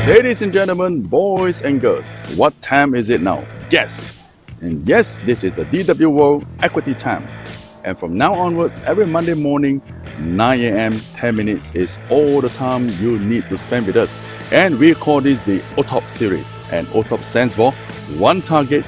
Ladies and gentlemen, boys and girls, what time is it now? Guess. And yes, this is the DW World Equity Time. And from now onwards, every Monday morning, 9 a.m., 10 minutes is all the time you need to spend with us. And we call this the OTOP series. And OTOP stands for One Target,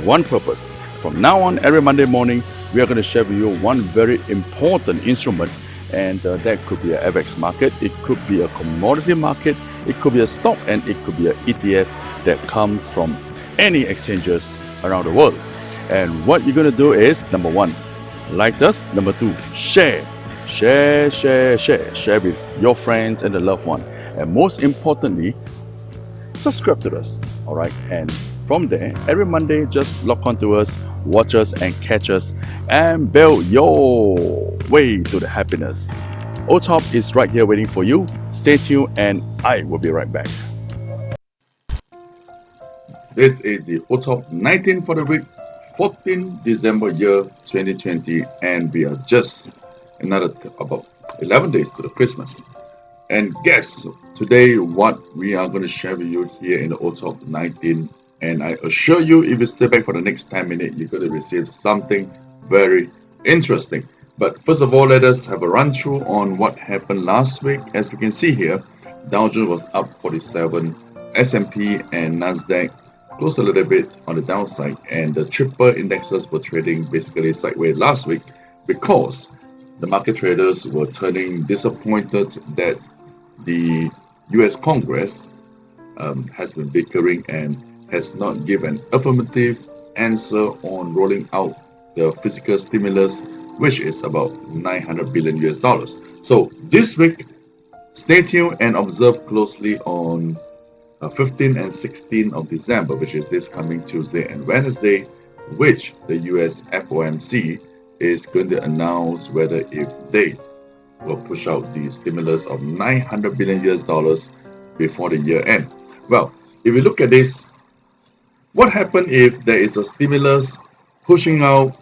One Purpose. From now on, every Monday morning, we are going to share with you one very important instrument. And that could be an FX market, it could be a commodity market, it could be a stock, and it could be an ETF that comes from any exchanges around the world. And what you're going to do is, number one, like us. Number two, share with your friends and the loved one. And most importantly, subscribe to us. All right. And from there, every Monday, just log on to us, watch us, and catch us, and build your way to the happiness. OTOP is right here waiting for you. Stay tuned, and I will be right back. This is the OTOP 19 for the week, 14 December year 2020, and we are just about 11 days to the Christmas. And guess today what we are going to share with you here in the OTOP 19. And I assure you, if you stay back for the next 10 minutes, you're going to receive something very interesting. But first of all, let us have a run through on what happened last week. As we can see here, Dow Jones was up 47, S&P and Nasdaq closed a little bit on the downside, and the triple indexes were trading basically sideways last week because the market traders were turning disappointed that the US Congress has been bickering and has not given affirmative answer on rolling out the fiscal stimulus, which is about $900 billion. So this week, stay tuned and observe closely on 15 and 16 of December, which is this coming Tuesday and Wednesday, which the US FOMC is going to announce whether if they will push out the stimulus of $900 billion before the year end. Well, if we look at this, what happens if there is a stimulus pushing out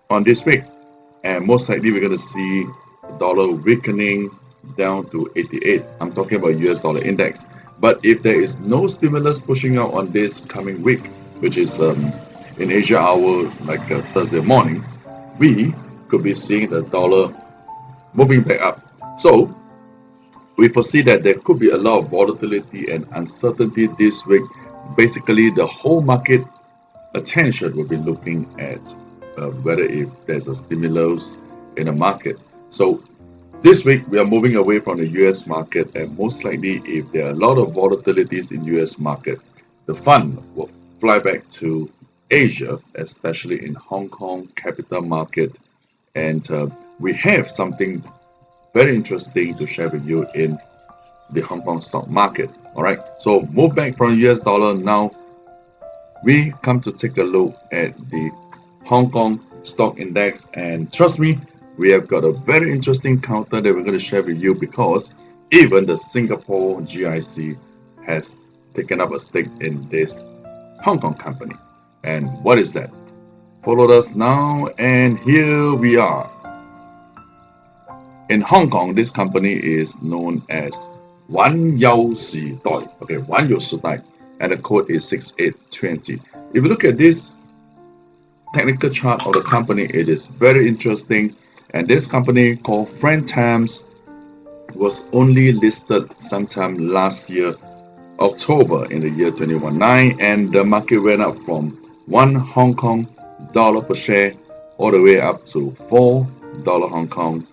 on this week? And most likely we're going to see the dollar weakening down to 88. I'm talking about US dollar index. But if there is no stimulus pushing out on this coming week, which is in Asia hour, like Thursday morning, we could be seeing the dollar moving back up. So we foresee that there could be a lot of volatility and uncertainty this week. Basically, the whole market attention will be looking at whether if there's a stimulus in the market. So this week we are moving away from the US market, and most likely if there are a lot of volatilities in US market, the fund will fly back to Asia, especially in Hong Kong capital market. And we have something very interesting to share with you in the Hong Kong stock market. All right, so move back from US dollar. Now we come to take a look at the Hong Kong stock index, and trust me, we have got a very interesting counter that we're going to share with you, because even the Singapore GIC has taken up a stake in this Hong Kong company. And what is that? Follow us now, and here we are. In Hong Kong, this company is known as 環優時代, okay, 環優時代, and the code is 6820. If you look at this technical chart of the company, it is very interesting. And this company called Friend Times was only listed sometime last year, October in the year 2019, and the market went up from 1 Hong Kong dollar per share all the way up to $4 Hong Kong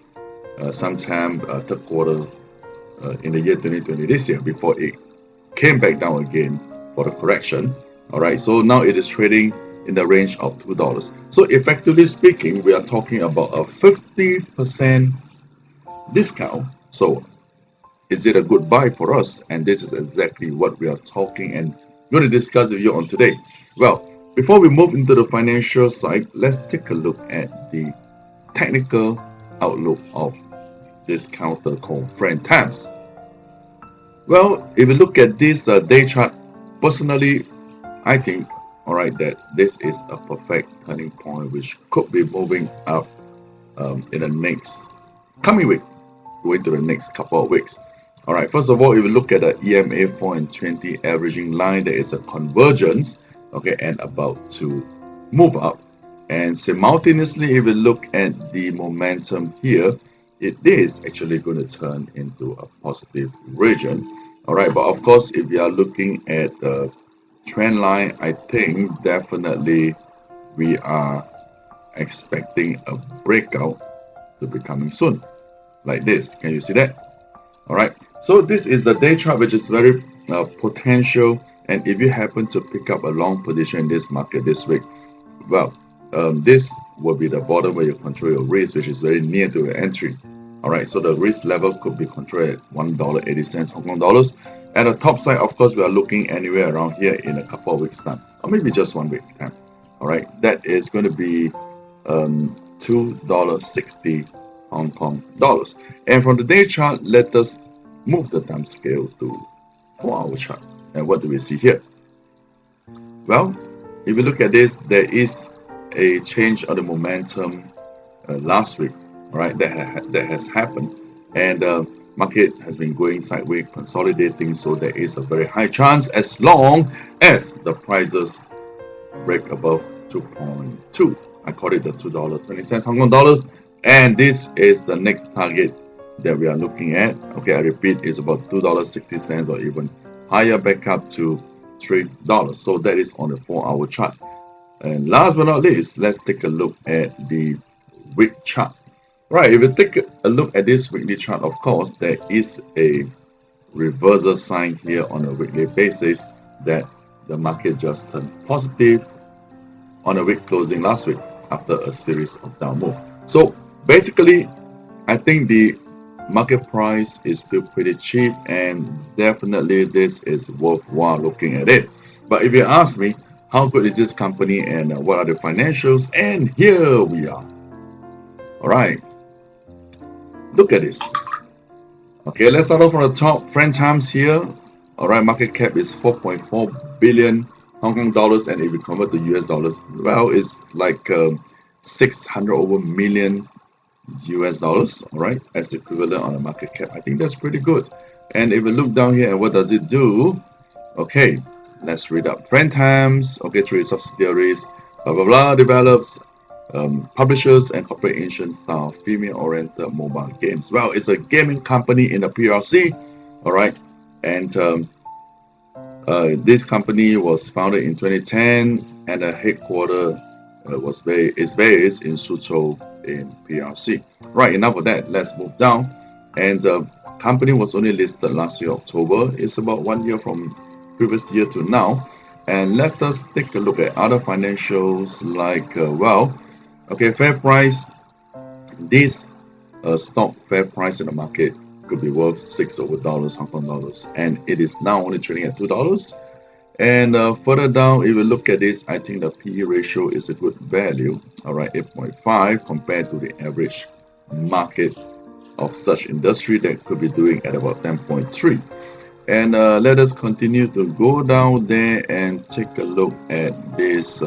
sometime third quarter in the year 2020, this year, before it came back down again for the correction. All right, so now it is trading in the range of $2. So effectively speaking, we are talking about a 50% discount. So is it a good buy for us? And this is exactly what we are talking and going to discuss with you on today. Well, before we move into the financial side, let's take a look at the technical outlook of this counter called Friend Times. Well, if you look at this day chart, personally, I think, all right, that this is a perfect turning point, which could be moving up in the next coming week, going to the next couple of weeks. All right, first of all, if we look at the EMA 4 and 20 averaging line, there is a convergence, okay, and about to move up. And simultaneously, if we look at the momentum here, it is actually going to turn into a positive region. All right, but of course, if we are looking at the trend line, I think definitely we are expecting a breakout to be coming soon, like this. Can you see that? All right, so this is the day chart, which is very potential. And if you happen to pick up a long position in this market this week, well, this will be the bottom where you control your risk, which is very near to your entry. All right, so the risk level could be controlled at $1.80 Hong Kong dollars. At the top side, of course, we are looking anywhere around here in a couple of weeks' time, or maybe just 1 week time. All right, that is going to be $2.60 Hong Kong dollars. And from the day chart, let us move the time scale to 4-hour chart. And what do we see here? Well, if you look at this, there is a change of the momentum last week, right? That has happened, and market has been going sideways, consolidating. So there is a very high chance, as long as the prices break above 2.2. I call it the $2.20 Hong Kong dollars, and this is the next target that we are looking at. Okay, I repeat, it's about $2.60 or even higher, back up to $3. So that is on the 4-hour chart. And last but not least, let's take a look at the week chart. Right, if you take a look at this weekly chart, of course, there is a reversal sign here on a weekly basis that the market just turned positive on a week closing last week after a series of down move. So basically, I think the market price is still pretty cheap, and definitely this is worthwhile looking at it. But if you ask me, how good is this company and what are the financials? And here we are. All right, look at this. Okay, let's start off from the top. Friend Times here. All right, market cap is 4.4 billion Hong Kong dollars, and if you convert to US dollars, well, it's like 600 over million US dollars. All right, as equivalent on a market cap. I think that's pretty good. And if we look down here, and what does it do? Okay, let's read up. Friend Times, okay, through subsidiaries, blah blah blah, develops publishers and corporation style female-oriented mobile games. Well, it's a gaming company in a PRC, all right, and this company was founded in 2010, and the headquarters is based in Suzhou in PRC. Right, enough of that. Let's move down. And the company was only listed last year, October. It's about 1 year from previous year to now. And let us take a look at other financials like, okay, fair price. This stock fair price in the market could be worth $6 over Hong Kong dollars, and it is now only trading at $2. And further down, if you look at this, I think the PE ratio is a good value. All right, 8.5 compared to the average market of such industry that could be doing at about 10.3. And let us continue to go down there and take a look at this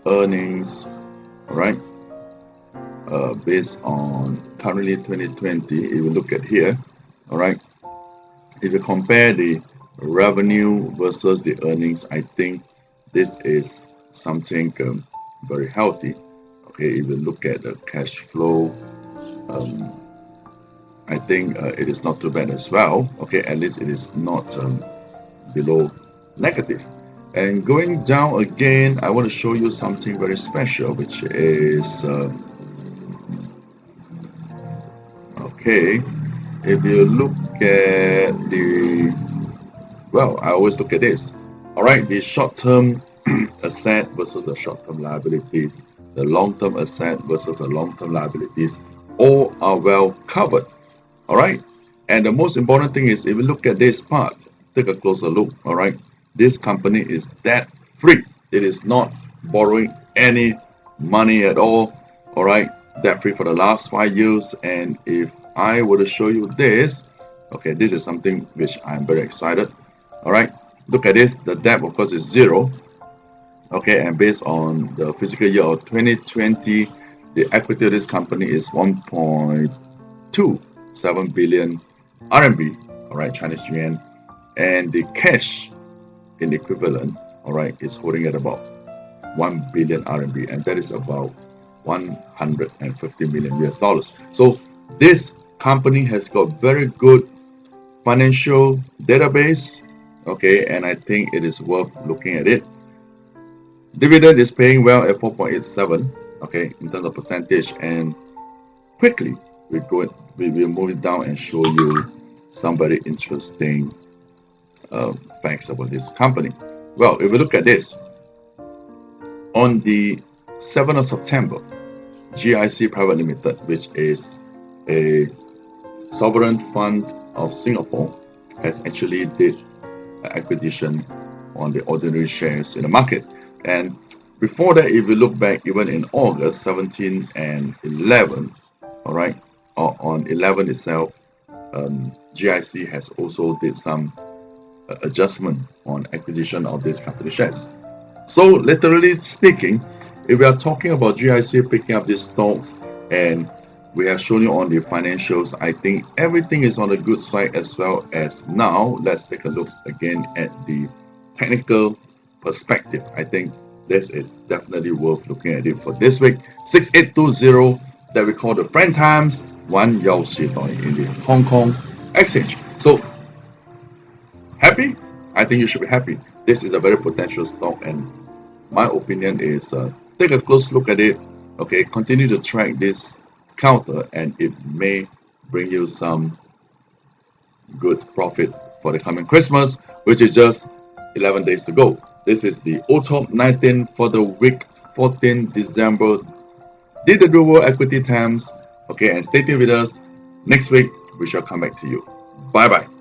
earnings, all right, based on currently 2020. If you look at here, all right, if you compare the revenue versus the earnings, I think this is something very healthy. Okay, if you look at the cash flow, I think it is not too bad as well. Okay, at least it is not below negative. And going down again, I want to show you something very special, which is okay, if you look at the, well, I always look at this. All right, the short-term asset versus the short-term liabilities, the long-term asset versus the long-term liabilities, all are well covered. All right, and the most important thing is, if you look at this part, take a closer look. All right, this company is debt free. It is not borrowing any money at all. All right, debt free for the last 5 years. And if I were to show you this, okay, this is something which I'm very excited. All right, look at this. The debt, of course, is zero. Okay, and based on the fiscal year of 2020, the equity of this company is 1.27 billion RMB. all right, Chinese yuan, and the cash in equivalent, all right, is holding at about 1 billion RMB, and that is about 150 million US dollars. So this company has got very good financial database, okay, and I think it is worth looking at it. Dividend is paying well at 4.87, okay, in terms of percentage, and quickly we will move it down and show you some very interesting facts about this company. Well, if we look at this, on the 7th of September, GIC Private Limited, which is a sovereign fund of Singapore, has actually did an acquisition on the ordinary shares in the market. And before that, if you look back, even in August 17 and 11, all right, on 11 itself, GIC has also did some adjustment on acquisition of this company shares. So literally speaking, if we are talking about GIC picking up these stocks and we have shown you on the financials, I think everything is on the good side as well as now. Let's take a look again at the technical perspective. I think this is definitely worth looking at it for this week. 6820 that we call the friend times, 1 Yao Xidoi in the Hong Kong exchange. So happy? I think you should be happy. This is a very potential stock, and my opinion is take a close look at it. Okay, continue to track this counter, and it may bring you some good profit for the coming Christmas, which is just 11 days to go. This is the OTOP 19 for the week 14 December. DW World Equity Times. Okay, and stay tuned with us. Next week, we shall come back to you. Bye-bye.